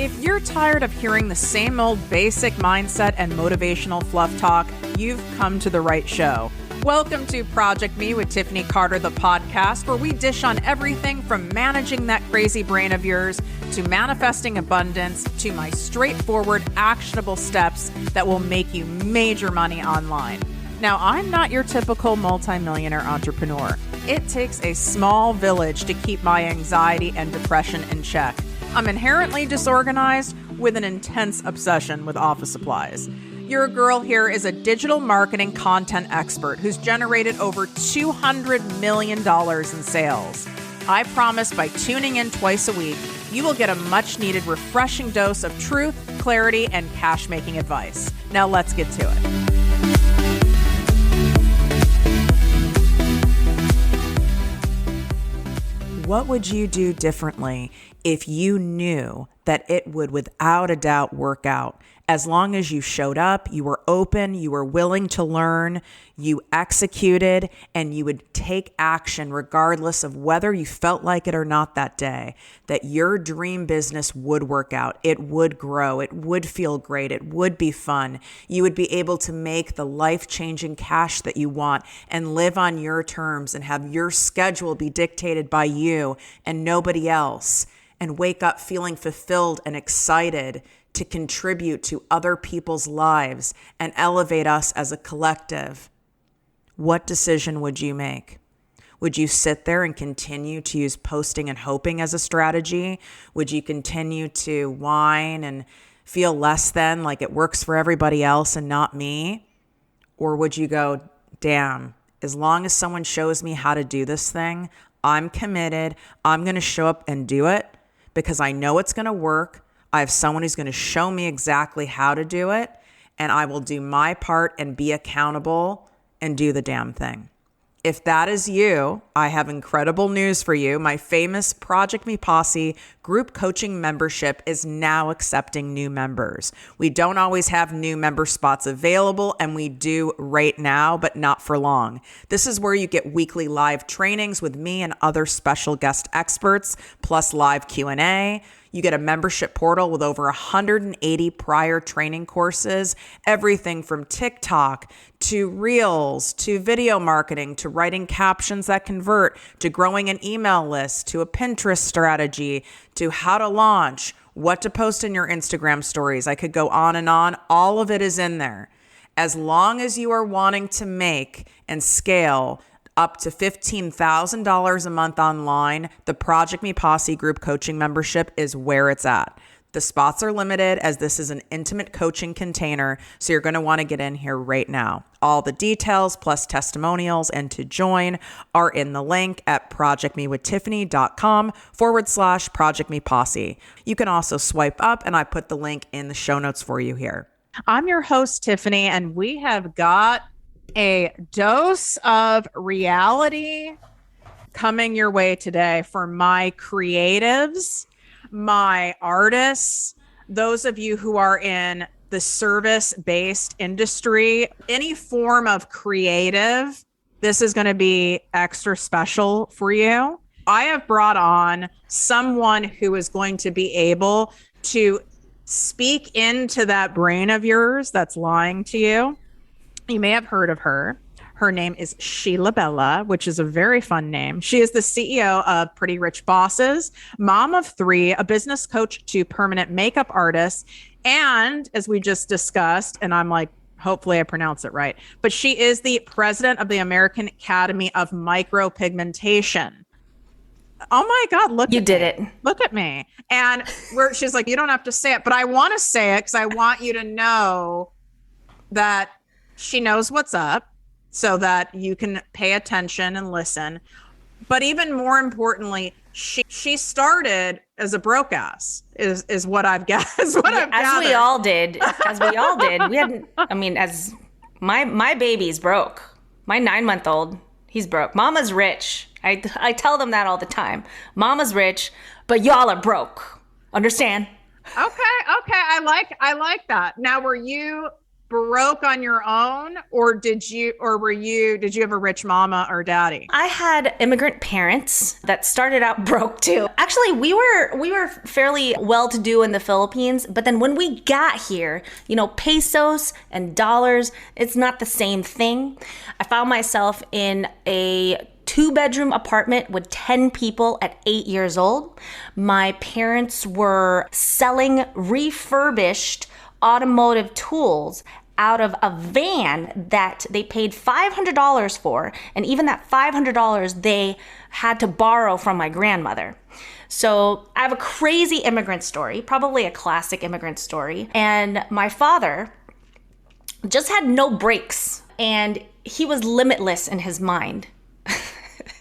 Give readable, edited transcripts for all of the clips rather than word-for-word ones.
If you're tired of hearing the same old basic mindset and motivational fluff talk, you've come to the right show. Welcome to Project Me with Tiffany Carter, the podcast, where we dish on everything from managing that crazy brain of yours to manifesting abundance to my straightforward, actionable steps that will make you major money online. Now, I'm not your typical multimillionaire entrepreneur. It takes a small village to keep my anxiety and depression in check. I'm inherently disorganized with an intense obsession with office supplies. Your girl here is a digital marketing content expert who's generated over $200 million in sales. I promise by tuning in twice a week, you will get a much needed refreshing dose of truth, clarity, and cash making advice. Now let's get to it. What would you do differently if you knew that it would without a doubt work out? As long as you showed up, you were open, you were willing to learn, you executed, and you would take action regardless of whether you felt like it or not that day, that your dream business would work out. It would grow. It would feel great. It would be fun. You would be able to make the life-changing cash that you want and live on your terms and have your schedule be dictated by you and nobody else, and wake up feeling fulfilled and excited to contribute to other people's lives and elevate us as a collective. What decision would you make? Would you sit there and continue to use posting and hoping as a strategy? Would you continue to whine and feel less than, like it works for everybody else and not me? Or would you go, damn, as long as someone shows me how to do this thing, I'm committed. I'm going to show up and do it because I know it's going to work. I have someone who's going to show me exactly how to do it, and I will do my part and be accountable and do the damn thing. If that is you, I have incredible news for you. My famous ProjectME Posse group coaching membership is now accepting new members. We don't always have new member spots available, and we do right now, but not for long. This is where you get weekly live trainings with me and other special guest experts, plus live Q&A. You get a membership portal with over 180 prior training courses, everything from TikTok to Reels to video marketing to writing captions that convert to growing an email list to a Pinterest strategy to how to launch, what to post in your Instagram stories. I could go on and on. All of it is in there. As long as you are wanting to make and scale up to $15,000 a month online, the ProjectME Posse group coaching membership is where it's at. The spots are limited as this is an intimate coaching container, so you're going to want to get in here right now. All the details plus testimonials and to join are in the link at projectmewithtiffany.com/ProjectME Posse. You can also swipe up, and I put the link in the show notes for you here. I'm your host, Tiffany, and we have got a dose of reality coming your way today for my creatives, my artists, those of you who are in the service-based industry, any form of creative. This is going to be extra special for you. I have brought on someone who is going to be able to speak into that brain of yours that's lying to you. You may have heard of her. Her name is Sheila Bella, which is a very fun name. She is the CEO of Pretty Rich Bosses, mom of three, a business coach to permanent makeup artists. And as we just discussed, and I'm like, hopefully I pronounce it right, but she is the president of the American Academy of Micropigmentation. Oh my God, look you at did me. it. Look at me. And she's like, you don't have to say it, but I want to say it because I want you to know that she knows what's up so that you can pay attention and listen. But even more importantly, she started as a broke ass is what I've guessed. As we all did. As we all did. We hadn't, I mean, as my baby's broke. My 9-month-old, he's broke. Mama's rich. I tell them that all the time. Mama's rich, but y'all are broke. Understand? Okay. I like that. Now, were you broke on your own, or did you have a rich mama or daddy? I had immigrant parents that started out broke too. Actually, we were fairly well-to-do in the Philippines, but then when we got here, pesos and dollars, it's not the same thing. I found myself in a 2-bedroom apartment with 10 people at 8 years old. My parents were selling refurbished automotive tools out of a van that they paid $500 for. And even that $500 they had to borrow from my grandmother. So I have a crazy immigrant story, probably a classic immigrant story. And my father just had no brakes, and he was limitless in his mind.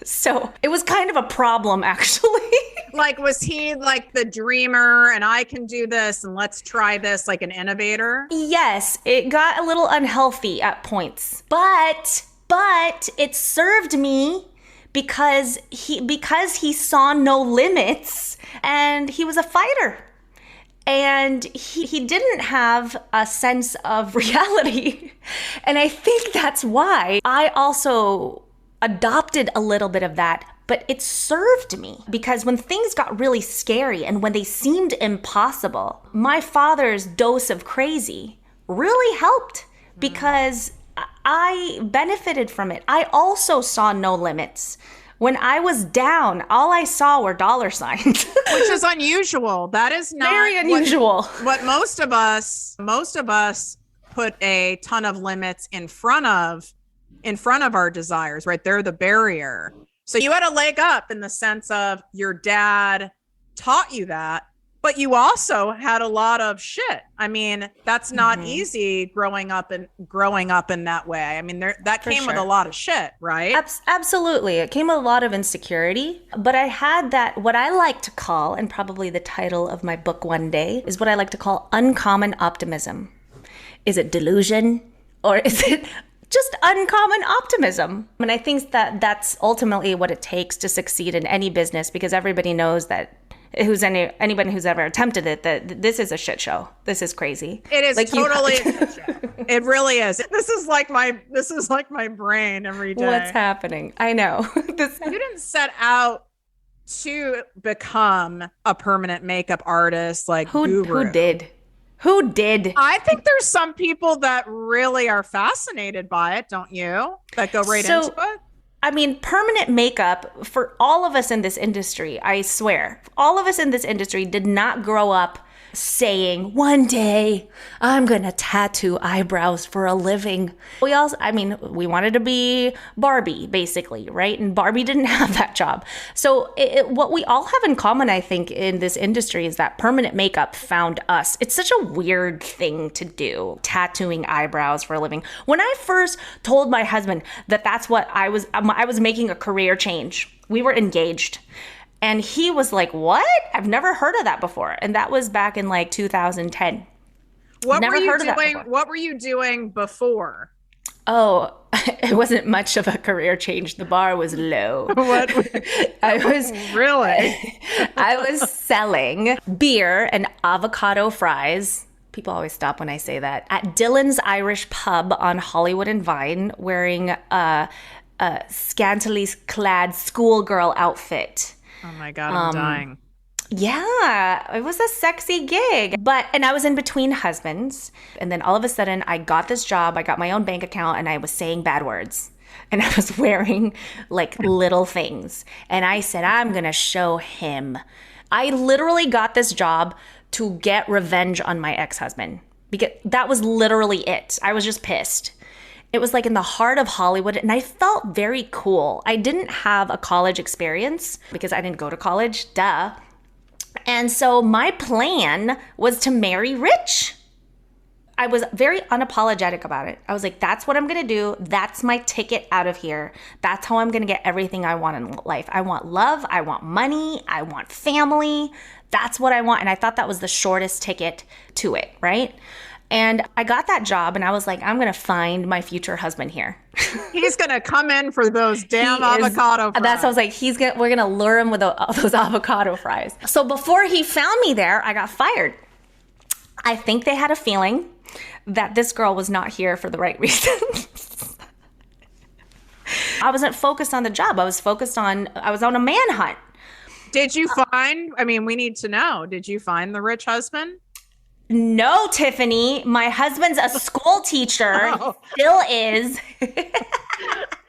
So it was kind of a problem, actually. Like, was he like the dreamer and I can do this and let's try this, like an innovator? Yes, it got a little unhealthy at points, but it served me because he saw no limits and he was a fighter. And he didn't have a sense of reality. And I think that's why I also adopted a little bit of that, but it served me because when things got really scary and when they seemed impossible, my father's dose of crazy really helped because I benefited from it. I also saw no limits. When I was down, all I saw were dollar signs. Which is unusual. That is not very unusual. What most of us put a ton of limits in front of our desires, right? They're the barrier. So you had a leg up in the sense of your dad taught you that, but you also had a lot of shit. I mean, that's not easy growing up in that way. I mean, that came with a lot of shit, right? Absolutely. It came with a lot of insecurity, but I had that, what I like to call, and probably the title of my book one day, is what I like to call uncommon optimism. Is it delusion or is it just uncommon optimism? And I think that that's ultimately what it takes to succeed in any business, because everybody knows that anybody who's ever attempted it, that this is a shit show. This is crazy. It is, like, totally a shit show. It really is. This is like my brain every day. What's happening? I know. You didn't set out to become a permanent makeup artist like Who did? Who did? I think there's some people that really are fascinated by it, don't you? That go right into it? I mean, permanent makeup, for all of us in this industry, I swear, all of us in this industry did not grow up saying, one day I'm going to tattoo eyebrows for a living. We wanted to be Barbie, basically, right? And Barbie didn't have that job. So what we all have in common, I think, in this industry is that permanent makeup found us. It's such a weird thing to do, tattooing eyebrows for a living. When I first told my husband that that's what I was making a career change, we were engaged. And he was like, what? I've never heard of that before. And that was back in like 2010. What were you doing before? Oh, it wasn't much of a career change. The bar was low. I was selling beer and avocado fries. People always stop when I say that. At Dylan's Irish Pub on Hollywood and Vine, wearing a scantily clad schoolgirl outfit. Oh my God, I'm dying. Yeah, it was a sexy gig. And I was in between husbands. And then all of a sudden I got this job. I got my own bank account and I was saying bad words. And I was wearing like little things. And I said, I'm going to show him. I literally got this job to get revenge on my ex-husband. Because that was literally it. I was just pissed. It was like in the heart of Hollywood, and I felt very cool. I didn't have a college experience because I didn't go to college, duh. And so my plan was to marry rich. I was very unapologetic about it. I was like, that's what I'm going to do. That's my ticket out of here. That's how I'm going to get everything I want in life. I want love. I want money. I want family. That's what I want. And I thought that was the shortest ticket to it, right? And I got that job and I was like, I'm going to find my future husband here. He's going to come in for those damn avocado fries. That's what I was like, we're going to lure him with those avocado fries. So before he found me there, I got fired. I think they had a feeling that this girl was not here for the right reasons. I wasn't focused on the job. I was on a manhunt. Did you find, we need to know, did you find the rich husband? No, Tiffany. My husband's a school teacher. Oh. He still is.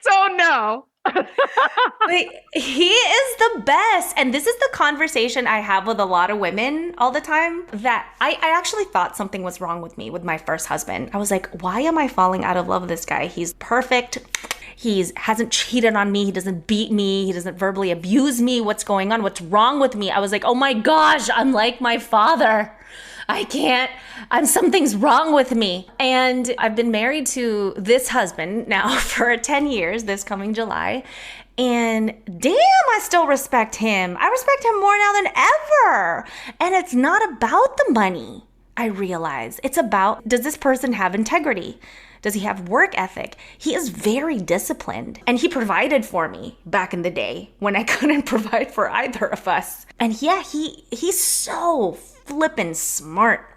So no. But he is the best. And this is the conversation I have with a lot of women all the time, that I actually thought something was wrong with me with my first husband. I was like, why am I falling out of love with this guy? He's perfect. He hasn't cheated on me. He doesn't beat me. He doesn't verbally abuse me. What's going on? What's wrong with me? I was like, oh my gosh, I'm like my father. Something's wrong with me. And I've been married to this husband now for 10 years, this coming July. And damn, I still respect him. I respect him more now than ever. And it's not about the money, I realize. It's about, does this person have integrity? Does he have work ethic? He is very disciplined. And he provided for me back in the day when I couldn't provide for either of us. And yeah, he's so flippin' smart.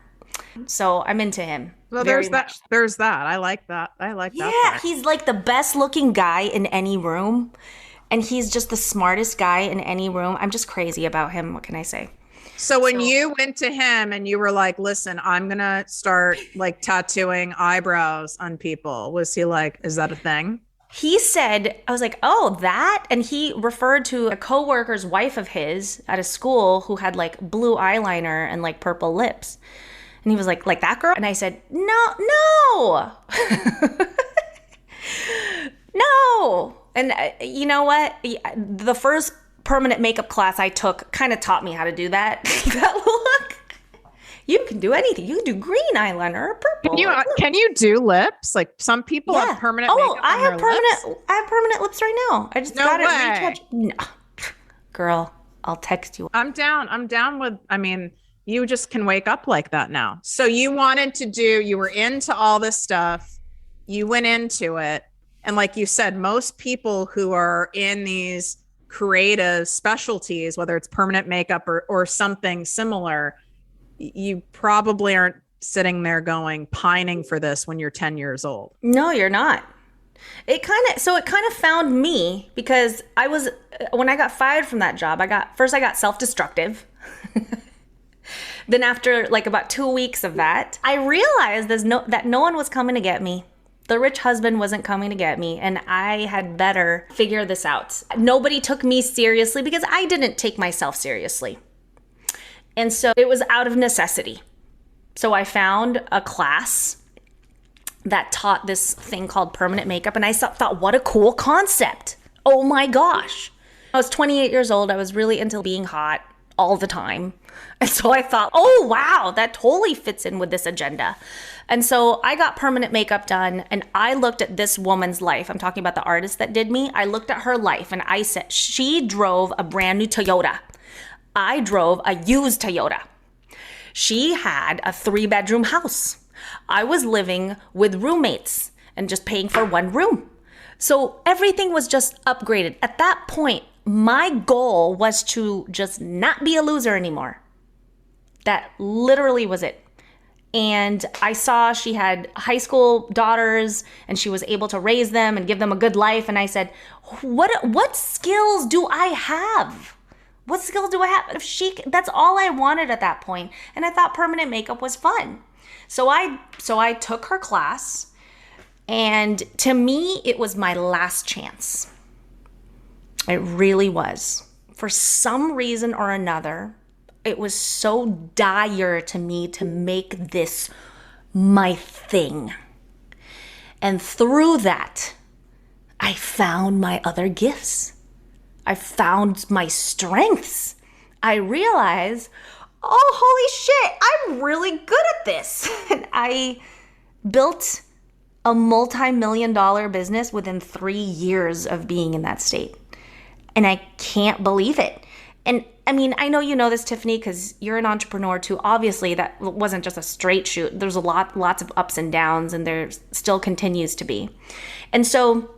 So I'm into him. Well, there's that. There's that. I like that. That. Yeah, he's like the best looking guy in any room. And he's just the smartest guy in any room. I'm just crazy about him. What can I say? So when you went to him and you were like, listen, I'm going to start like tattooing eyebrows on people, was he like, is that a thing? He said, I was like, oh, that? And he referred to a coworker's wife of his at a school who had like blue eyeliner and like purple lips. And he was like that girl? And I said, no. No. And you know what? The first permanent makeup class I took kind of taught me how to do that. That look. You can do anything. You can do green eyeliner or purple. Can you do lips? Like some people have permanent makeup on their lips. I have permanent lips right now. I just got it retouched. No. Girl, I'll text you. I'm down with, you just can wake up like that now. So you were into all this stuff. You went into it. And like you said, most people who are in these creative specialties, whether it's permanent makeup or something similar, you probably aren't sitting there pining for this when you're 10 years old. No, you're not. It kind of found me because when I got fired from that job, I got self-destructive. Then after like about 2 weeks of that, I realized that no one was coming to get me. The rich husband wasn't coming to get me, and I had better figure this out. Nobody took me seriously because I didn't take myself seriously. And so it was out of necessity. So I found a class that taught this thing called permanent makeup, and I thought, what a cool concept. Oh my gosh. I was 28 years old. I was really into being hot all the time. And so I thought, oh wow, that totally fits in with this agenda. And so I got permanent makeup done, and I looked at this woman's life. I'm talking about the artist that did me. I looked at her life and I said, she drove a brand new Toyota. I drove a used Toyota. She had a 3-bedroom house. I was living with roommates and just paying for one room. So everything was just upgraded. At that point, my goal was to just not be a loser anymore. That literally was it. And I saw she had high school daughters and she was able to raise them and give them a good life. And I said, what skills do I have? What skills do I have? That's all I wanted at that point. And I thought permanent makeup was fun. So I took her class, and to me, it was my last chance. It really was. For some reason or another, it was so dire to me to make this my thing. And through that, I found my other gifts. I found my strengths. I realized, oh, holy shit, I'm really good at this. And I built a multi-million-dollar business within 3 years of being in that state. And I can't believe it. And I know you know this, Tiffany, because you're an entrepreneur too. Obviously, that wasn't just a straight shoot. There's lots of ups and downs, and there still continues to be. And so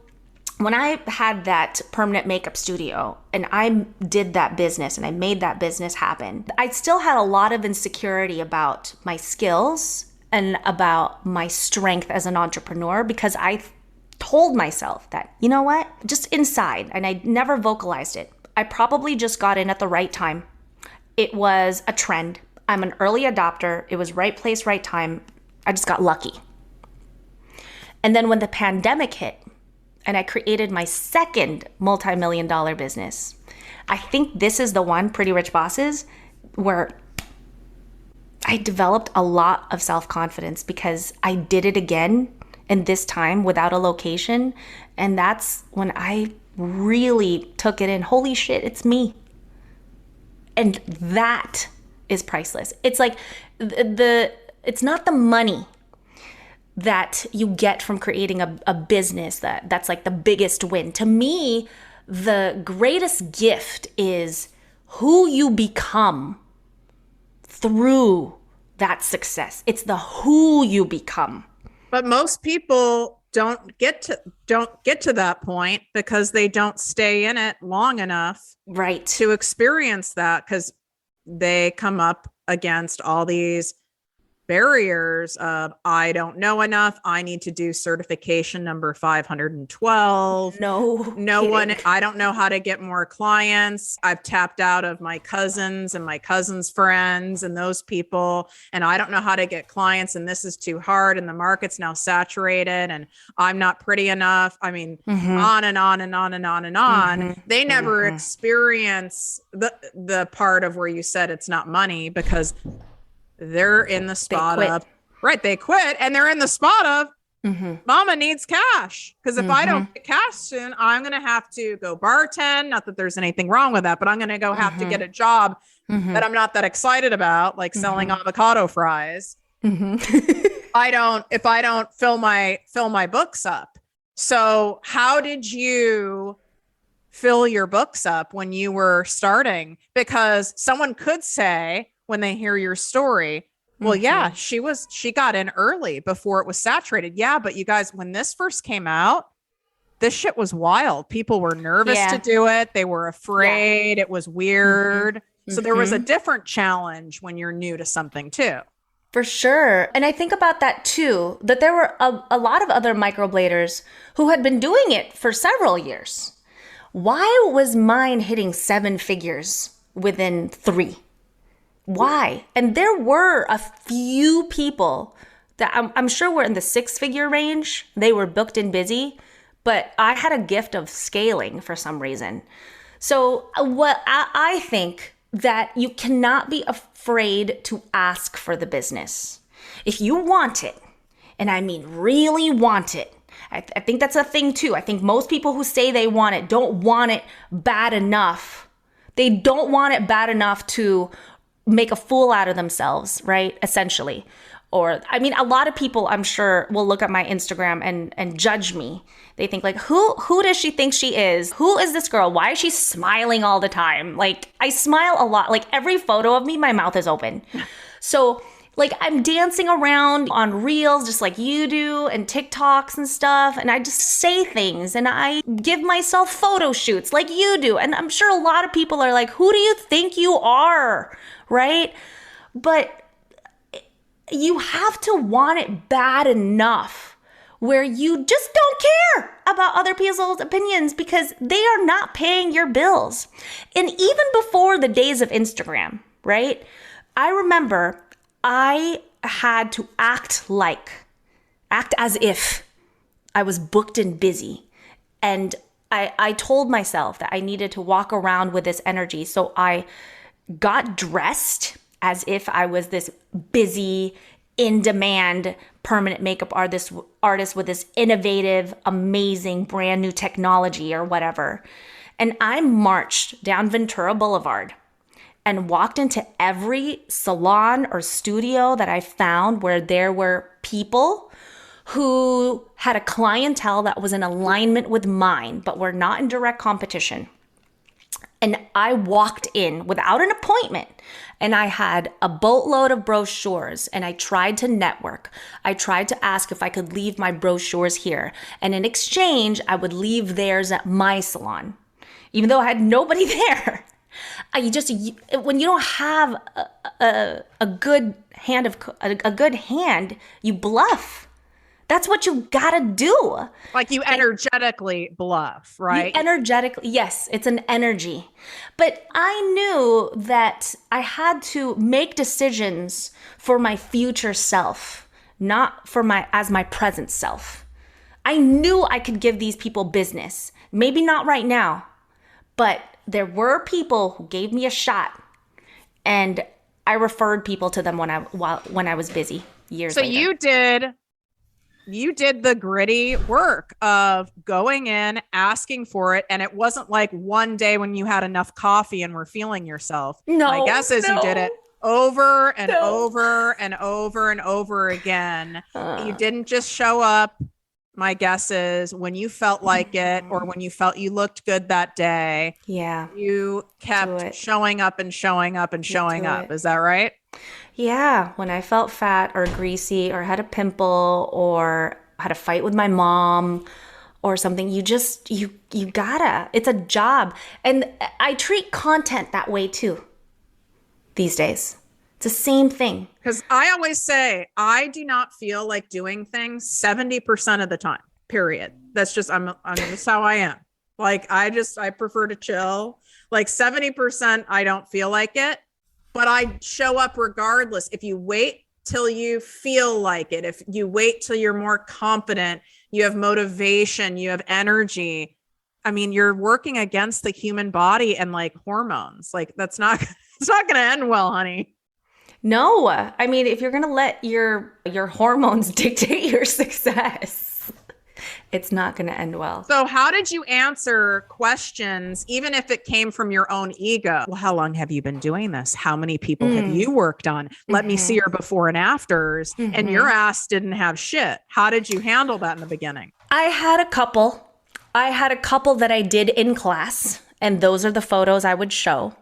when I had that permanent makeup studio and I did that business and I made that business happen, I still had a lot of insecurity about my skills and about my strength as an entrepreneur, because I told myself that, you know what, just inside, and I never vocalized it, I probably just got in at the right time. It was a trend. I'm an early adopter. It was right place, right time. I just got lucky. And then when the pandemic hit and I created my second multi-million-dollar business, I think this is the one, Pretty Rich Bosses, where I developed a lot of self-confidence because I did it again, and this time without a location. And that's when I really took it in. Holy shit, it's me. And that is priceless. It's like it's not the money that you get from creating a business that's like the biggest win. To me, the greatest gift is who you become through that success. It's the who you become. But most people don't get to that point because they don't stay in it long enough, right, to experience that, because they come up against all these barriers of, I don't know enough. I need to do certification number 512. No one, I don't know how to get more clients. I've tapped out of my cousins and my cousins' friends and those people, and I don't know how to get clients, and this is too hard, and the market's now saturated, and I'm not pretty enough. I mean, on and on and on and on and on. They never experience the part of where you said it's not money, because they're in the spot of, right, they quit, and they're in the spot of, mama needs cash. Because if I don't get cash soon, I'm going to have to go bartend. Not that there's anything wrong with that, but I'm going to go have to get a job that I'm not that excited about, like selling avocado fries. If I don't fill my books up. So how did you fill your books up when you were starting? Because someone could say, when they hear your story, well, yeah, she got in early before it was saturated. Yeah, but you guys, when this first came out, this shit was wild. People were nervous to do it. They were afraid. It was weird. So there was a different challenge when you're new to something too. For sure. And I think about that too, that there were a lot of other microbladers who had been doing it for several years. Why was mine hitting 7 figures within 3? Why? And there were a few people that I'm sure were in the 6-figure range. They were booked and busy, but I had a gift of scaling for some reason. So what I think that you cannot be afraid to ask for the business. If you want it, and I mean really want it, I think that's a thing too. I think most people who say they want it don't want it bad enough. They don't want it bad enough to make a fool out of themselves, right? Essentially. Or, I mean, a lot of people, I'm sure, will look at my Instagram and judge me. They think like, who does she think she is? Who is this girl? Why is she smiling all the time? Like, I smile a lot. Like, every photo of me, my mouth is open. So, like, I'm dancing around on Reels just like you do, and TikToks and stuff. And I just say things, and I give myself photo shoots like you do. And I'm sure a lot of people are like, who do you think you are? Right? But you have to want it bad enough where you just don't care about other people's opinions, because they are not paying your bills. And even before the days of Instagram, right? I remember I had to act as if I was booked and busy. And I told myself that I needed to walk around with this energy. So I got dressed as if I was this busy, in-demand permanent makeup artist with this innovative, amazing, brand new technology or whatever. And I marched down Ventura Boulevard and walked into every salon or studio that I found where there were people who had a clientele that was in alignment with mine, but were not in direct competition. And I walked in without an appointment, and I had a boatload of brochures, and I tried to network. I tried to ask if I could leave my brochures here. And in exchange, I would leave theirs at my salon, even though I had nobody there. When you don't have a good hand, you bluff. That's what you gotta do. Like you energetically bluff, right? Yes, it's an energy. But I knew that I had to make decisions for my future self, not for my present self. I knew I could give these people business. Maybe not right now, but there were people who gave me a shot, and I referred people to them when I was busy years later. So you did the gritty work of going in, asking for it. And it wasn't like one day when you had enough coffee and were feeling yourself. My guess is you did it over and over and over and over again. You didn't just show up. My guess is when you felt like it, or when you felt you looked good that day. Yeah. You kept showing up and showing up and showing up. Is that right? Yeah, when I felt fat or greasy or had a pimple or had a fight with my mom or something, you gotta, it's a job. And I treat content that way too these days. It's the same thing. Because I always say, I do not feel like doing things 70% of the time, period. That's just, I'm just how I am. Like, I prefer to chill. Like 70%, I don't feel like it. But I show up regardless. If you wait till you feel like it, if you wait till you're more confident, you have motivation, you have energy. I mean, you're working against the human body and like hormones. Like it's not going to end well, honey. No, I mean, if you're going to let your hormones dictate your success, it's not going to end well. So how did you answer questions, even if it came from your own ego? Well, how long have you been doing this? How many people have you worked on? Let me see your before and afters. And your ass didn't have shit. How did you handle that in the beginning? I had a couple that I did in class, and those are the photos I would show.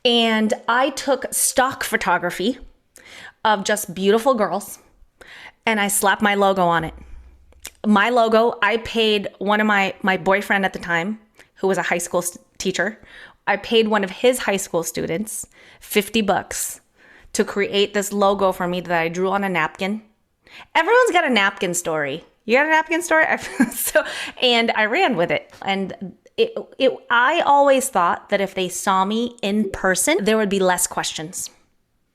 And I took stock photography of just beautiful girls, and I slapped my logo on it. My logo, I paid one of my boyfriend at the time, who was a high school teacher, I paid one of his high school students $50 to create this logo for me that I drew on a napkin. Everyone's got a napkin story. You got a napkin story? And I ran with it. And I always thought that if they saw me in person, there would be less questions.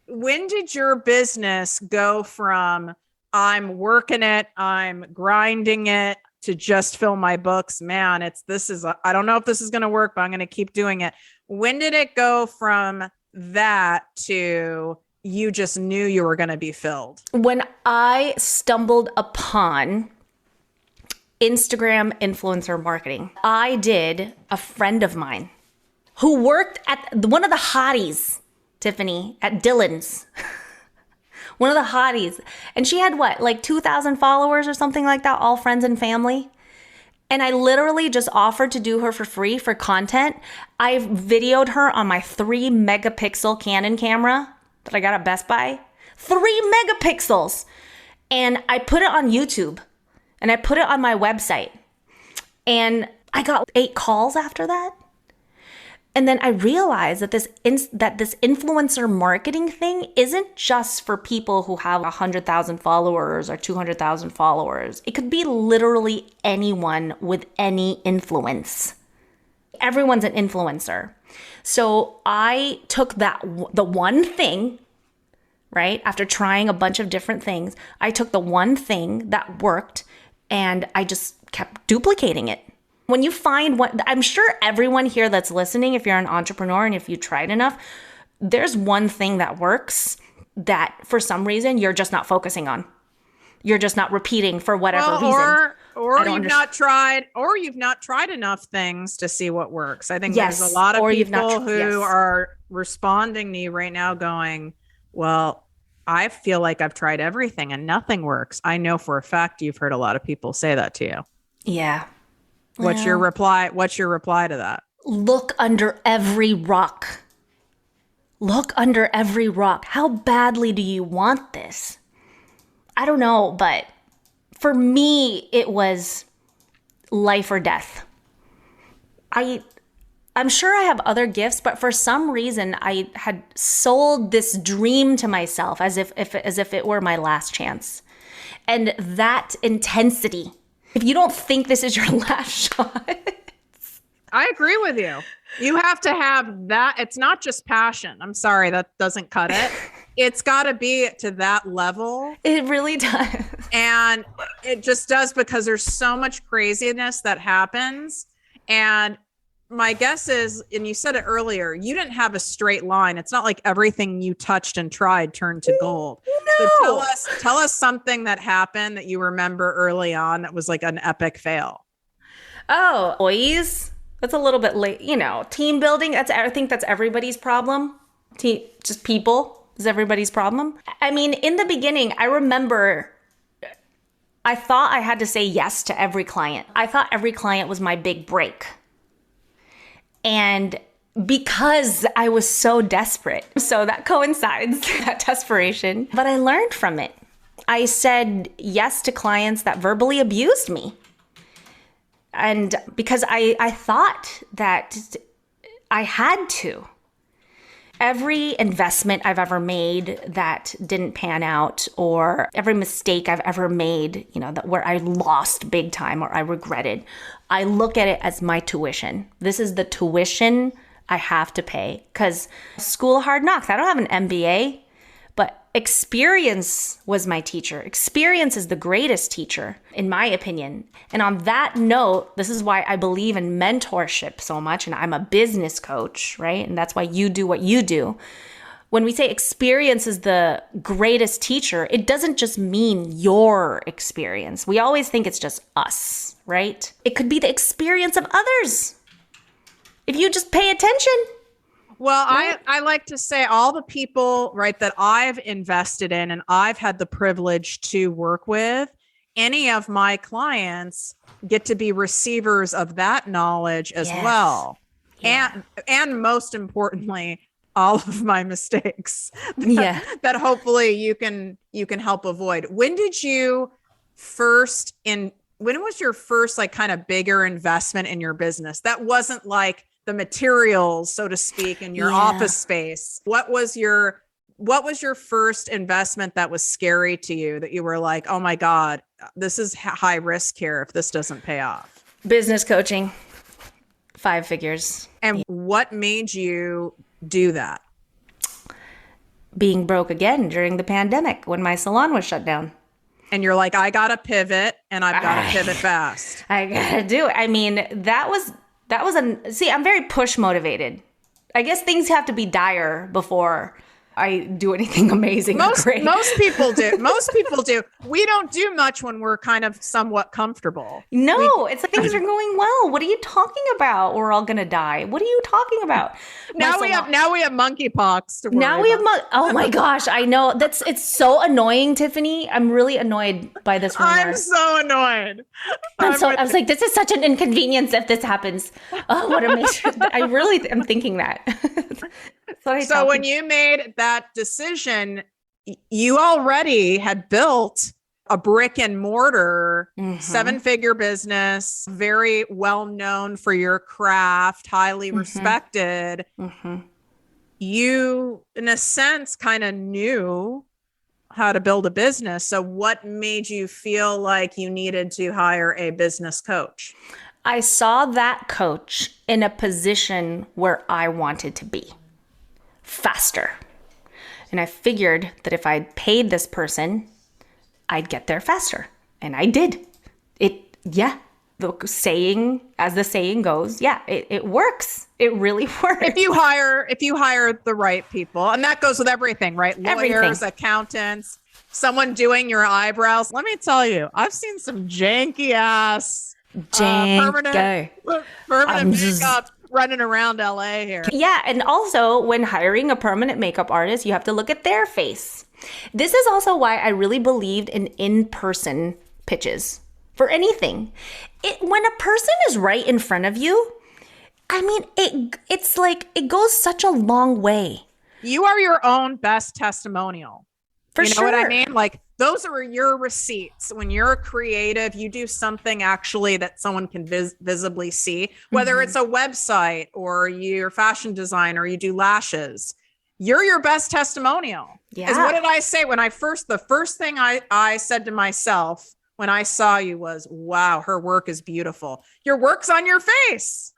When did your business go from I'm working it, I'm grinding it, to just fill my books? Man, I don't know if this is going to work, but I'm going to keep doing it. When did it go from that to you just knew you were going to be filled? When I stumbled upon Instagram influencer marketing, I did a friend of mine who worked at one of the hotties, Tiffany, at Dylan's. One of the hotties. And she had like 2,000 followers or something like that, all friends and family. And I literally just offered to do her for free for content. I videoed her on my 3 megapixel Canon camera that I got at Best Buy. 3 megapixels. And I put it on YouTube. And I put it on my website. And I got 8 calls after that. And then I realized that this influencer marketing thing isn't just for people who have 100,000 followers or 200,000 followers. It could be literally anyone with any influence. Everyone's an influencer. So I took the one thing, right? After trying a bunch of different things, I took the one thing that worked and I just kept duplicating it. When you find one, I'm sure everyone here that's listening, if you're an entrepreneur and if you tried enough, there's one thing that works that for some reason you're just not focusing on. You're just not repeating for whatever reason. Or you've not tried enough things to see what works. I think there's a lot of people who are responding to you right now going, well, I feel like I've tried everything and nothing works. I know for a fact you've heard a lot of people say that to you. Yeah. What's your reply? What's your reply to that? Look under every rock. Look under every rock. How badly do you want this? I don't know, but for me, it was life or death. I'm sure I have other gifts, but for some reason I had sold this dream to myself as if it were my last chance. And that intensity, if you don't think this is your last shot. I agree with you. You have to have that. It's not just passion. I'm sorry, that doesn't cut it. It's got to be to that level. It really does. And it just does, because there's so much craziness that happens. And my guess is, and you said it earlier, you didn't have a straight line. It's not like everything you touched and tried turned to gold. No. So tell us something that happened that you remember early on that was like an epic fail. Oh, employees. That's a little bit late. Team building. I think that's everybody's problem. Just people is everybody's problem. I mean, in the beginning, I remember I thought I had to say yes to every client. I thought every client was my big break. And because I was so desperate, so that coincides, that desperation. But I learned from it. I said yes to clients that verbally abused me. And because I thought that I had to. Every investment I've ever made that didn't pan out, or every mistake I've ever made, where I lost big time or I regretted, I look at it as my tuition. This is the tuition I have to pay, because school of hard knocks, I don't have an MBA, but experience was my teacher. Experience is the greatest teacher, in my opinion. And on that note, this is why I believe in mentorship so much. And I'm a business coach, right? And that's why you do what you do. When we say experience is the greatest teacher, it doesn't just mean your experience. We always think it's just us, right? It could be the experience of others. If you just pay attention. Well, I like to say all the people, right, that I've invested in and I've had the privilege to work with, any of my clients get to be receivers of that knowledge as well. Yeah. And most importantly, all of my mistakes that hopefully you can help avoid. When was your first like kind of bigger investment in your business? That wasn't like the materials, so to speak, in your office space. What was your first investment that was scary to you, that you were like, oh my God, this is high risk here if this doesn't pay off? Business coaching, 5 figures. And what made you do that? Being broke again during the pandemic when my salon was shut down. And you're like, I got to pivot, and I've got to pivot fast. I got to do it. I mean, I'm very push motivated. I guess things have to be dire before I do anything amazing. Most people do. Most people do. We don't do much when we're kind of somewhat comfortable. No, it's like things are going well. What are you talking about? We're all gonna die. What are you talking about? Now we have monkeypox to worry about. Oh my gosh, I know. It's so annoying, Tiffany. I'm really annoyed by this rumor. I'm so annoyed. I was like, this is such an inconvenience if this happens. Oh, I want to make sure I really am thinking that. So when you made that decision, you already had built a brick and mortar 7-figure business, very well known for your craft, highly respected. You, in a sense, kind of knew how to build a business. So what made you feel like you needed to hire a business coach? I saw that coach in a position where I wanted to be. Faster. And I figured that if I paid this person, I'd get there faster. And I did. The saying goes, it works. It really works. If you hire the right people, and that goes with everything, right? Lawyers, accountants, someone doing your eyebrows. Let me tell you, I've seen some janky ass permanent makeup running around LA here. Yeah. And also when hiring a permanent makeup artist, you have to look at their face. This is also why I really believed in in-person pitches for anything. When a person is right in front of you, I mean, it's like, it goes such a long way. You are your own best testimonial. For you know what I sure. mean? Like those are your receipts. When you're a creative, you do something actually that someone can visibly see, whether it's a website or you're a fashion designer, you do lashes. You're your best testimonial. Yeah. Because what did I say when the first thing I said to myself when I saw you was, wow, her work is beautiful. Your work's on your face.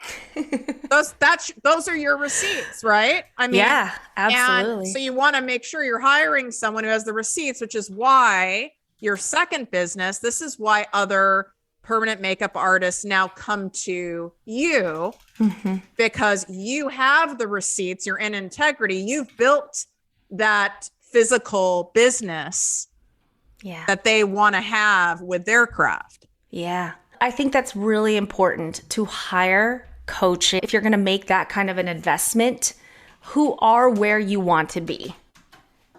Those are your receipts, right? I mean, yeah, absolutely. And so you want to make sure you're hiring someone who has the receipts, which is why your second business, this is why other permanent makeup artists now come to you because you have the receipts, you're in integrity, you've built that physical business that they want to have with their craft. Yeah. I think that's really important to hire coaching if you're going to make that kind of an investment who are where you want to be.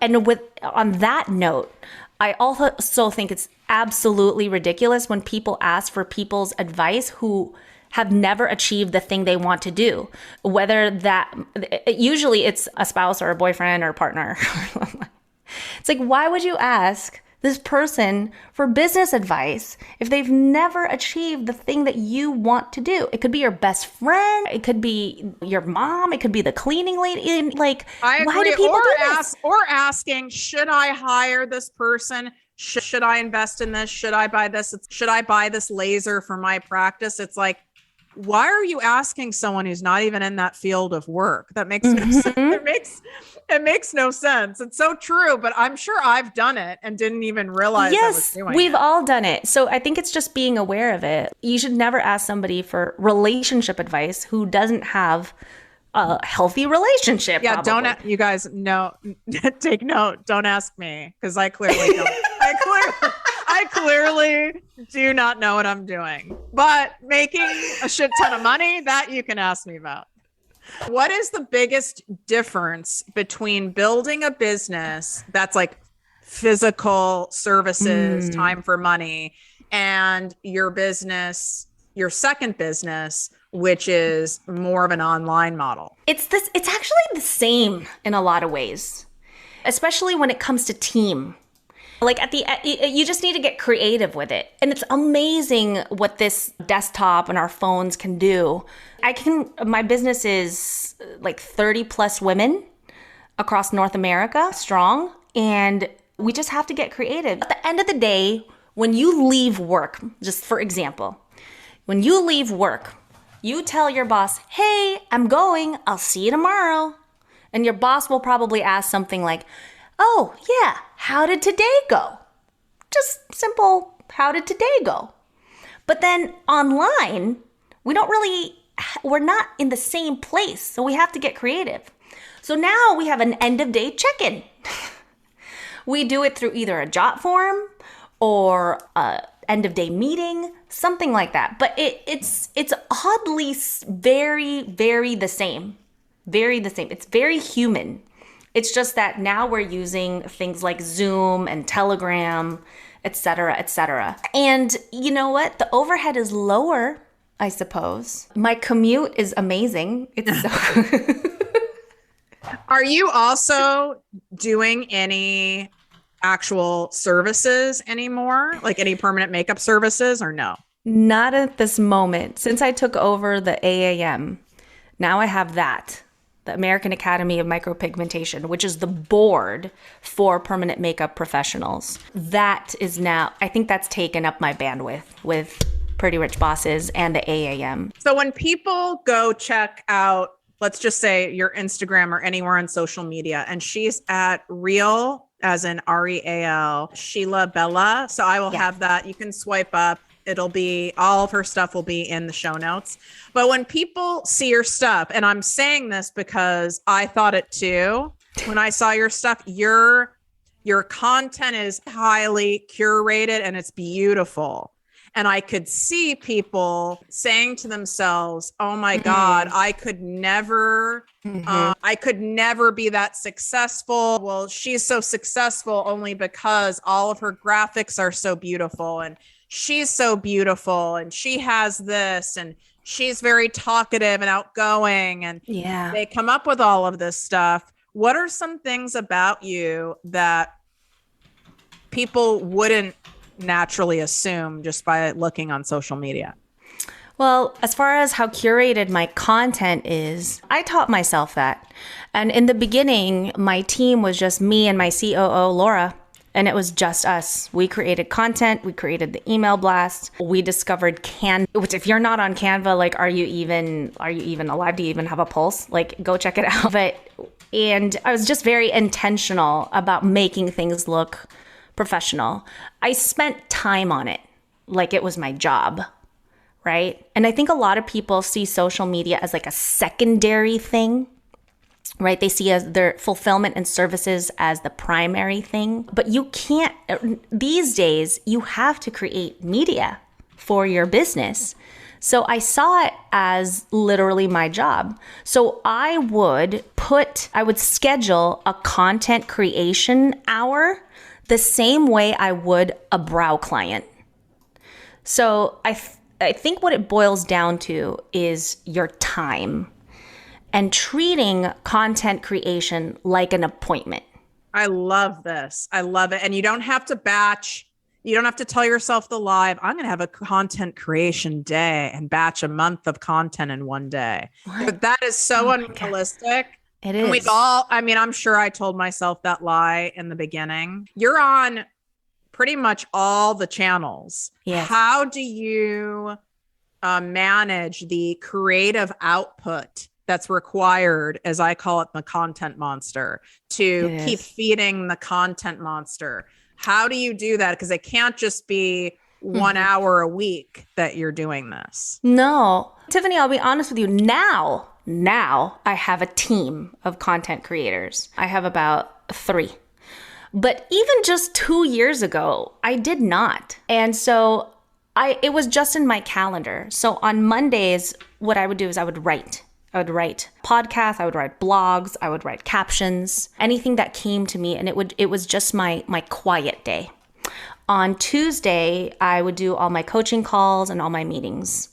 And on that note, I also think it's absolutely ridiculous when people ask for people's advice who have never achieved the thing they want to do, whether that usually it's a spouse or a boyfriend or a partner. It's like, why would you ask this person for business advice if they've never achieved the thing that you want to do? It could be your best friend. It could be your mom. It could be the cleaning lady. Like, I agree. Why do people do this? Or asking, should I hire this person? Should I invest in this? Should I buy this? Should I buy this laser for my practice? It's like, why are you asking someone who's not even in that field of work? That makes no sense. It makes no sense. It's so true, but I'm sure I've done it and didn't even realize I was doing we've it. all done it. So I think it's just being aware of it. You should never ask somebody for relationship advice who doesn't have a healthy relationship. Yeah, probably. you guys know, take note. Don't ask me because I clearly don't. I clearly do not know what I'm doing, but making a shit ton of money, that you can ask me about. What is the biggest difference between building a business that's like physical services, time for money, and your business, your second business, which is more of an online model? It's actually the same in a lot of ways, especially when it comes to team. Like you just need to get creative with it. And it's amazing what this desktop and our phones can do. My business is like 30 plus women across North America strong. And we just have to get creative. At the end of the day, when you leave work, just for example, when you leave work, you tell your boss, hey, I'm going, I'll see you tomorrow. And your boss will probably ask something like, oh, yeah, how did today go? Just simple, how did today go? But then online, we're not in the same place, so we have to get creative. So now we have an end of day check-in. We do it through either a jot form or a end of day meeting, something like that. But it's oddly very, very the same. Very the same. It's very human. It's just that now we're using things like Zoom and Telegram, et cetera, et cetera. And you know what? The overhead is lower, I suppose. My commute is amazing. It's so Are you also doing any actual services anymore? Like any permanent makeup services or no? Not at this moment. Since I took over the AAM, now I have that. The American Academy of Micropigmentation, which is the board for permanent makeup professionals. That is now, I think that's taken up my bandwidth with Pretty Rich Bosses and the AAM. So when people go check out, let's just say your Instagram or anywhere on social media, and she's at Real, as in Real, Sheila Bella. So I will have that. You can swipe up. It'll be, all of her stuff will be in the show notes. But when people see your stuff, and I'm saying this because I thought it too, when I saw your stuff, your content is highly curated and it's beautiful. And I could see people saying to themselves, oh my God, I could never be that successful. Well, she's so successful only because all of her graphics are so beautiful. And she's so beautiful and she has this and she's very talkative and outgoing. And they come up with all of this stuff. What are some things about you that people wouldn't naturally assume just by looking on social media? Well, as far as how curated my content is, I taught myself that. And in the beginning, my team was just me and my COO, Laura, and it was just us. We created content. We created the email blast. We discovered Canva, which if you're not on Canva, like, are you even alive? Do you even have a pulse? Like, go check it out. And I was just very intentional about making things look professional. I spent time on it like it was my job. Right? And I think a lot of people see social media as like a secondary thing, right? They see as their fulfillment and services as the primary thing. But you can't, these days, you have to create media for your business. So I saw it as literally my job. So I would schedule a content creation hour the same way I would a brow client. So I think what it boils down to is your time and treating content creation like an appointment. I love this. I love it. And you don't have to batch. You don't have to tell yourself the lie. I'm going to have a content creation day and batch a month of content in one day. But that is so unrealistic. It is. And we've all, I'm sure I told myself that lie in the beginning. You're on pretty much all the channels. Yes. How do you manage the creative output that's required, as I call it, the content monster, to keep feeding the content monster? How do you do that? Because it can't just be 1 hour a week that you're doing this. No. Tiffany, I'll be honest with you. Now I have a team of content creators. I have about 3. But even just 2 years ago, I did not. And so it was just in my calendar. So on Mondays, what I would do is I would write. I would write podcasts, I would write blogs, I would write captions, anything that came to me. And it was just my quiet day. On Tuesday, I would do all my coaching calls and all my meetings.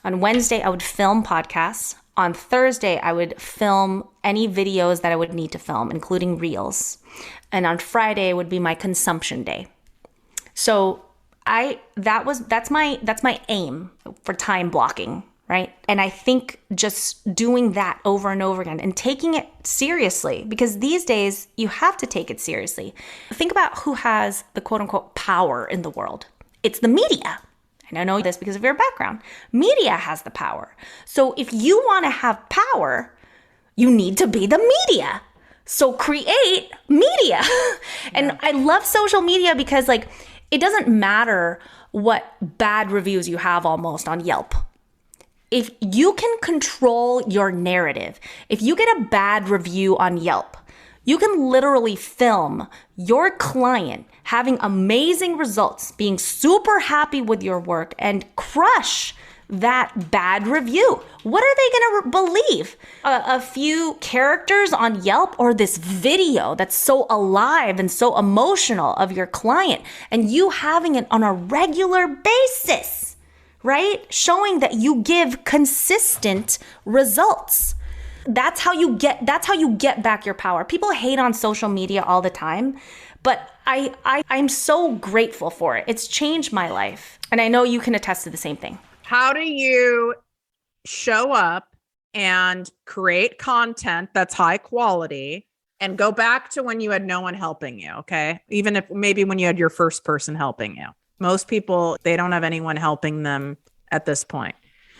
On Wednesday, I would film podcasts. On Thursday, I would film any videos that I would need to film, including reels. And on Friday would be my consumption day. So that's my aim for time blocking, right? And I think just doing that over and over again and taking it seriously, because these days you have to take it seriously. Think about who has the quote unquote power in the world. It's the media. And I know this because of your background. Media has the power. So if you want to have power, you need to be the media. So create media. And I love social media because it doesn't matter what bad reviews you have almost on Yelp. If you can control your narrative, if you get a bad review on Yelp, you can literally film your client having amazing results, being super happy with your work, and crush that bad review. What are they going to believe? A few characters on Yelp or this video that's so alive and so emotional of your client, and you having it on a regular basis, right? Showing that you give consistent results. That's how you get back your power. People hate on social media all the time, but I'm so grateful for it. It's changed my life. And I know you can attest to the same thing. How do you show up and create content that's high quality and go back to when you had no one helping you? Okay. Even if maybe when you had your first person helping you, most people, they don't have anyone helping them at this point.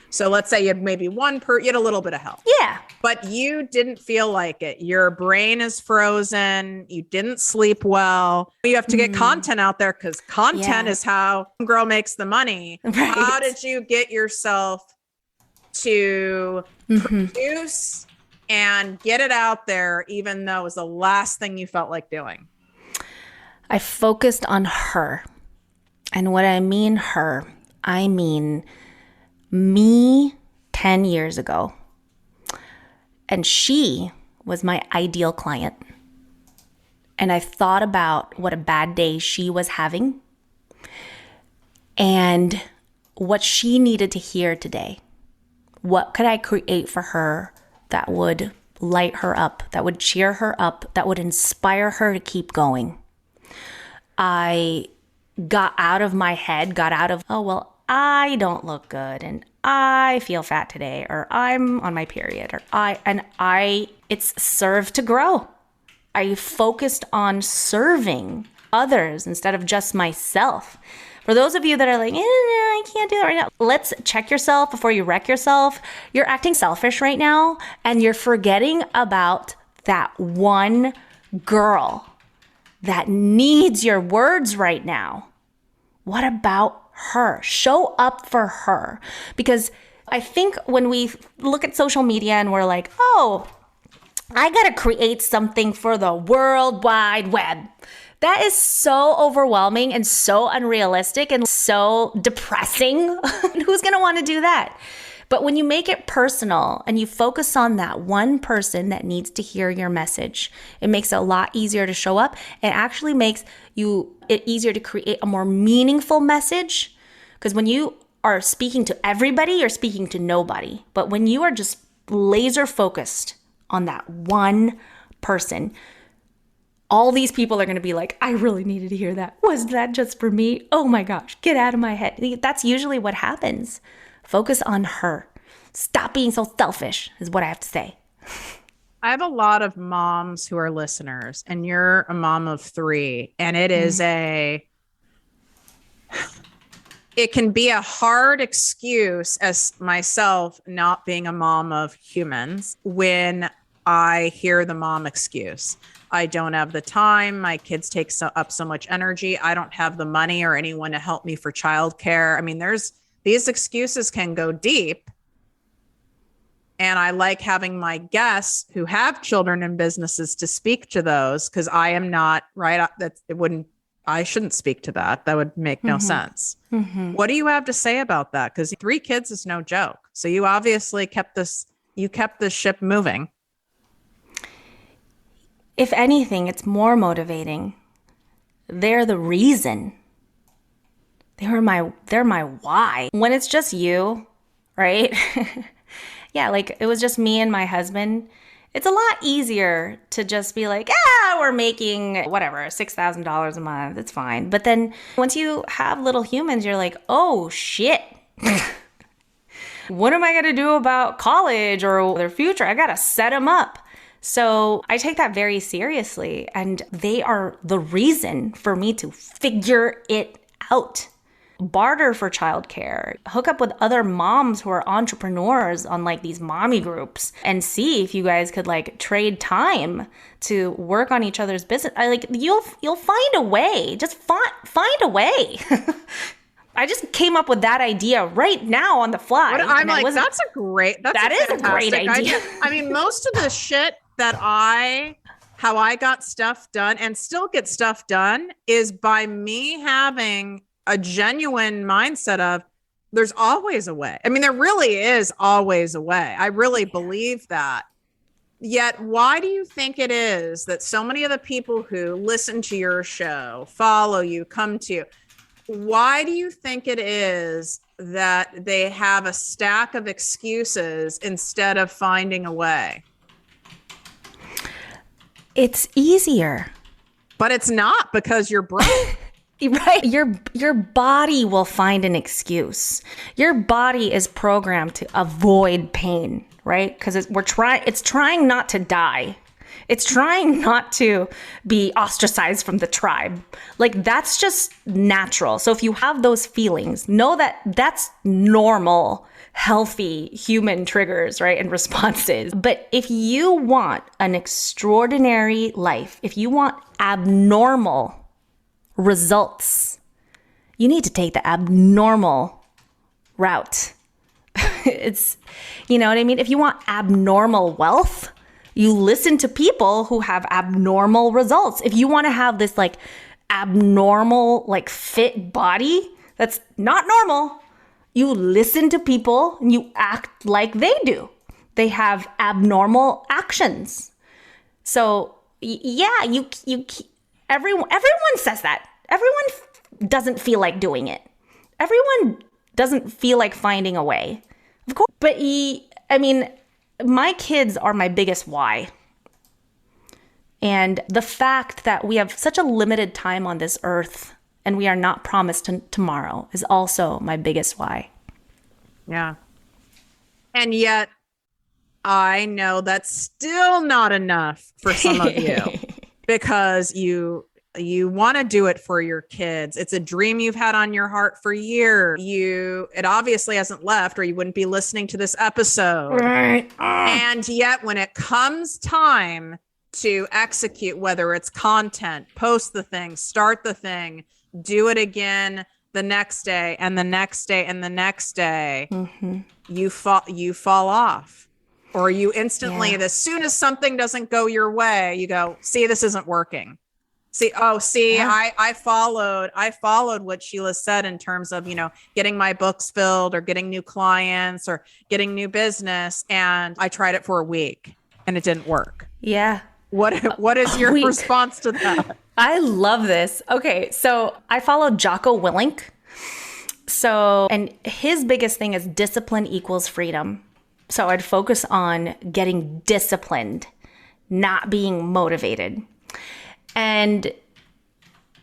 So let's say you had maybe you had a little bit of help. Yeah. But you didn't feel like it. Your brain is frozen. You didn't sleep well. You have to get content out there because content is how girl makes the money. Right. How did you get yourself to produce and get it out there, even though it was the last thing you felt like doing? I focused on her. And what I mean her, I mean me 10 years ago. And she was my ideal client. And I thought about what a bad day she was having and what she needed to hear today. What could I create for her that would light her up, that would cheer her up, that would inspire her to keep going? I got out of my head, got out of, oh, well, I don't look good and I feel fat today, or I'm on my period, or it's served to grow. I focused on serving others instead of just myself. For those of you that are like, I can't do that right now, let's check yourself before you wreck yourself. You're acting selfish right now, and you're forgetting about that one girl that needs your words right now. What about her? Show up for her. Because I think when we look at social media and we're like, oh, I gotta create something for the World Wide Web. That is so overwhelming and so unrealistic and so depressing. Who's gonna wanna do that? But when you make it personal and you focus on that one person that needs to hear your message, it makes it a lot easier to show up. It actually makes it easier to create a more meaningful message. Because when you are speaking to everybody, you're speaking to nobody. But when you are just laser focused on that one person, all these people are going to be like, I really needed to hear that. Was that just for me? Oh my gosh, get out of my head. That's usually what happens. Focus on her. Stop being so selfish is what I have to say. I have a lot of moms who are listeners, and you're a mom of 3, and it is it can be a hard excuse as myself not being a mom of humans when I hear the mom excuse. I don't have the time. My kids take up so much energy. I don't have the money or anyone to help me for childcare. I mean, these excuses can go deep. And I like having my guests who have children and businesses to speak to those, because I am not right. I shouldn't speak to that. That would make no sense. Mm-hmm. What do you have to say about that? Because 3 kids is no joke. So you obviously kept this ship moving. If anything, it's more motivating. They're the reason. They're my why. When it's just you, right? Yeah, like it was just me and my husband. It's a lot easier to just be like, we're making whatever, $6,000 a month. It's fine. But then once you have little humans, you're like, oh shit. What am I going to do about college or their future? I got to set them up. So I take that very seriously. And they are the reason for me to figure it out. Barter for childcare, hook up with other moms who are entrepreneurs on like these mommy groups and see if you guys could like trade time to work on each other's business. You'll find a way. Just find a way. I just came up with that idea right now on the fly. I'm like, that's a great idea. I mean, most of the shit that how I got stuff done and still get stuff done is by me having a genuine mindset of there's always a way. I mean, there really is always a way. I really believe that. Yet, why do you think it is that so many of the people who listen to your show, follow you, come to you, why do you think it is that they have a stack of excuses instead of finding a way? It's easier. But it's not, because you're broke. Right. Your body will find an excuse. Your body is programmed to avoid pain, right? Because it's trying not to die. It's trying not to be ostracized from the tribe. Like, that's just natural. So if you have those feelings, know that that's normal, healthy human triggers, right? And responses. But if you want an extraordinary life, if you want abnormal results, you need to take the abnormal route. It's, you know what I mean? If you want abnormal wealth, you listen to people who have abnormal results. If you want to have this like abnormal, like fit body that's not normal, you listen to people and you act like they do. They have abnormal actions. So yeah, everyone says that. Everyone doesn't feel like doing it. Everyone doesn't feel like finding a way. Of course. But my kids are my biggest why. And the fact that we have such a limited time on this earth and we are not promised tomorrow is also my biggest why. Yeah. And yet I know that's still not enough for some of you because you want to do it for your kids. It's a dream you've had on your heart for years. It obviously hasn't left or you wouldn't be listening to this episode. Right. And yet when it comes time to execute, whether it's content, post the thing, start the thing, do it again the next day and the next day and the next day, you fall off. Or you instantly, as soon as something doesn't go your way, you go, see, this isn't working. I followed what Sheila said in terms of, getting my books filled or getting new clients or getting new business. And I tried it for a week and it didn't work. Yeah. What is your response to that? I love this. Okay. So I follow Jocko Willink. And his biggest thing is discipline equals freedom. So I'd focus on getting disciplined, not being motivated. And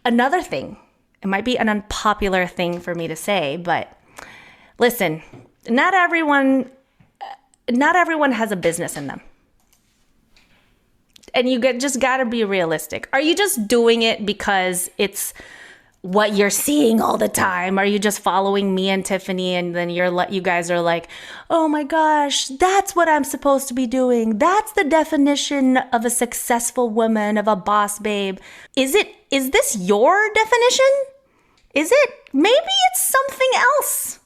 another thing, it might be an unpopular thing for me to say, but listen, not everyone has a business in them. And you just got to be realistic. Are you just doing it because it's what you're seeing all the time? Are you just following me and Tiffany and then you guys are like, oh my gosh, that's what I'm supposed to be doing. That's the definition of a successful woman, of a boss babe. Is this your definition? Is it? Maybe it's something else.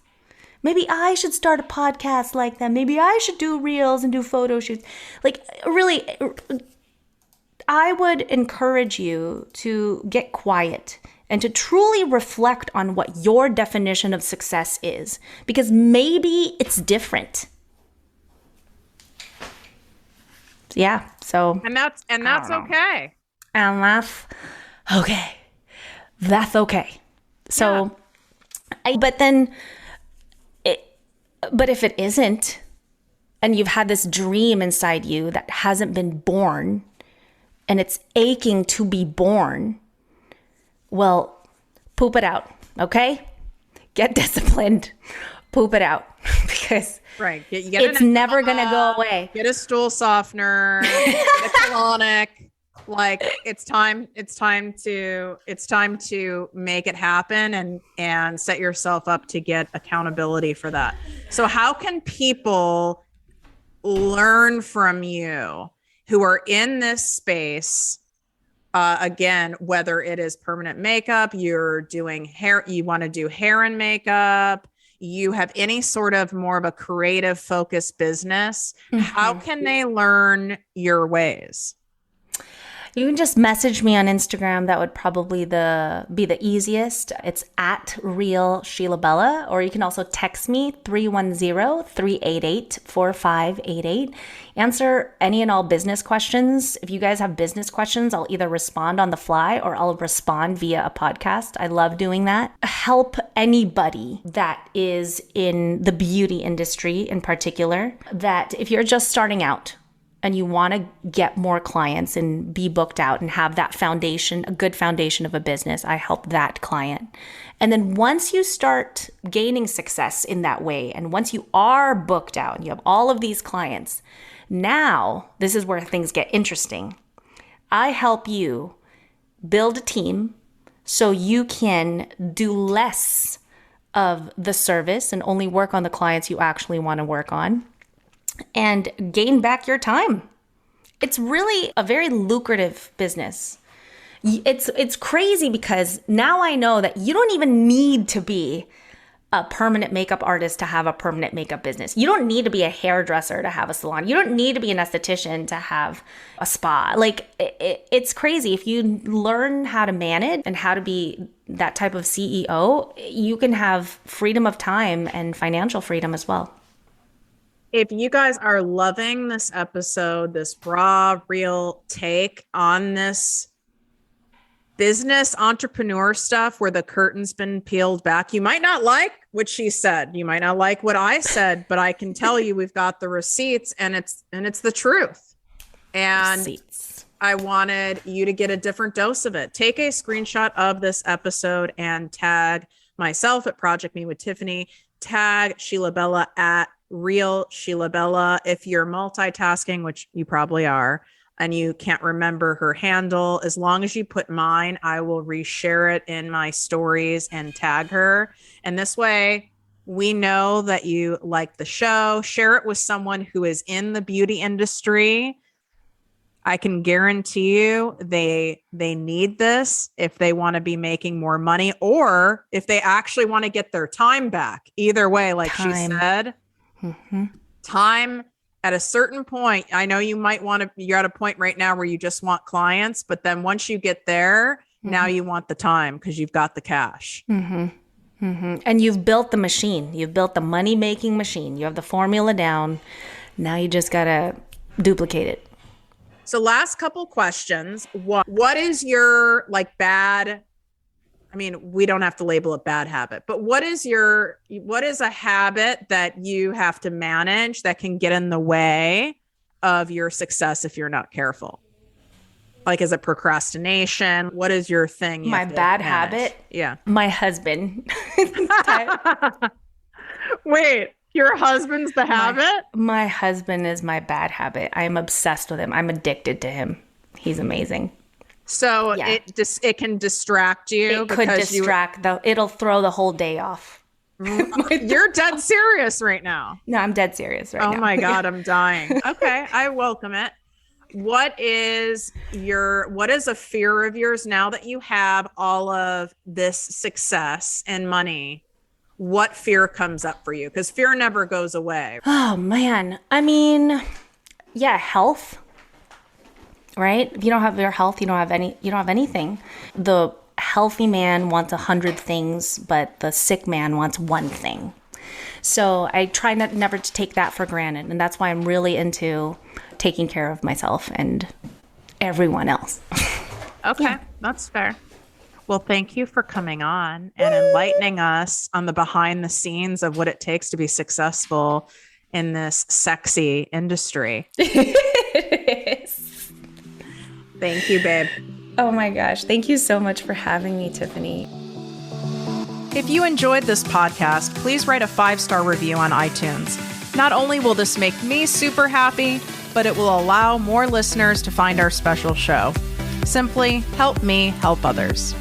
Maybe I should start a podcast like them. Maybe I should do reels and do photo shoots. Like, really, I would encourage you to get quiet and to truly reflect on what your definition of success is, because maybe it's different. Yeah. So. And that's okay. And that's okay. That's okay. So, but if it isn't, and you've had this dream inside you that hasn't been born, and it's aching to be born, well, poop it out, okay? Get disciplined, poop it out, because it's never going to go away. Get a stool softener, get a colonic. Like it's time to make it happen and set yourself up to get accountability for that. So how can people learn from you who are in this space? Again, whether it is permanent makeup, you're doing hair, you want to do hair and makeup, you have any sort of more of a creative focused business, how can they learn your ways? You can just message me on Instagram. That would probably be the easiest. It's at Real Sheila Bella, or you can also text me 310-388-4588. Answer any and all business questions. If you guys have business questions, I'll either respond on the fly or I'll respond via a podcast. I love doing that. Help anybody that is in the beauty industry in particular, that if you're just starting out and you want to get more clients and be booked out and have that foundation, a good foundation of a business, I help that client. And then once you start gaining success in that way, and once you are booked out and you have all of these clients, now this is where things get interesting. I help you build a team so you can do less of the service and only work on the clients you actually want to work on, and gain back your time. It's really a very lucrative business. It's crazy because now I know that you don't even need to be a permanent makeup artist to have a permanent makeup business. You don't need to be a hairdresser to have a salon. You don't need to be an esthetician to have a spa. Like, it's crazy. If you learn how to manage and how to be that type of CEO, you can have freedom of time and financial freedom as well. If you guys are loving this episode, this raw, real take on this business entrepreneur stuff where the curtain's been peeled back, you might not like what she said. You might not like what I said, but I can tell you we've got the receipts and it's the truth. And receipts. I wanted you to get a different dose of it. Take a screenshot of this episode and tag myself at ProjectME with Tiffany. Tag Sheila Bella at Real Sheila Bella. If you're multitasking, which you probably are, and you can't remember her handle, as long as you put mine, I will reshare it in my stories and tag her. And this way, we know that you like the show. Share it with someone who is in the beauty industry. I can guarantee you they need this if they want to be making more money or if they actually want to get their time back. Either way, like she said, time at a certain point. I know you might want to, you're at a point right now where you just want clients, but then once you get there, now you want the time because you've got the cash. And you've built the machine. You've built the money-making machine. You have the formula down. Now you just got to duplicate it. So last couple questions. What is your like bad, I mean, we don't have to label it bad habit, but what is a habit that you have to manage that can get in the way of your success if you're not careful? Like, is it procrastination? What is your thing? My bad habit? Yeah. My husband. Wait, your husband's the habit? My husband is my bad habit. I'm obsessed with him. I'm addicted to him. He's amazing. So yeah. It can distract you. It could distract it'll throw the whole day off. You're dead serious right now. No, I'm dead serious right now. Oh my God, I'm dying. Okay, I welcome it. What is a fear of yours now that you have all of this success and money? What fear comes up for you? Because fear never goes away. Oh man. I mean, yeah, health. Right? If you don't have your health, you don't have anything. The healthy man wants 100 things, but the sick man wants one thing. So I try never to take that for granted. And that's why I'm really into taking care of myself and everyone else. Okay, yeah. That's fair. Well, thank you for coming on and enlightening us on the behind the scenes of what it takes to be successful in this sexy industry. It is. Thank you, babe. Oh my gosh. Thank you so much for having me, Tiffany. If you enjoyed this podcast, please write a 5-star review on iTunes. Not only will this make me super happy, but it will allow more listeners to find our special show. Simply help me help others.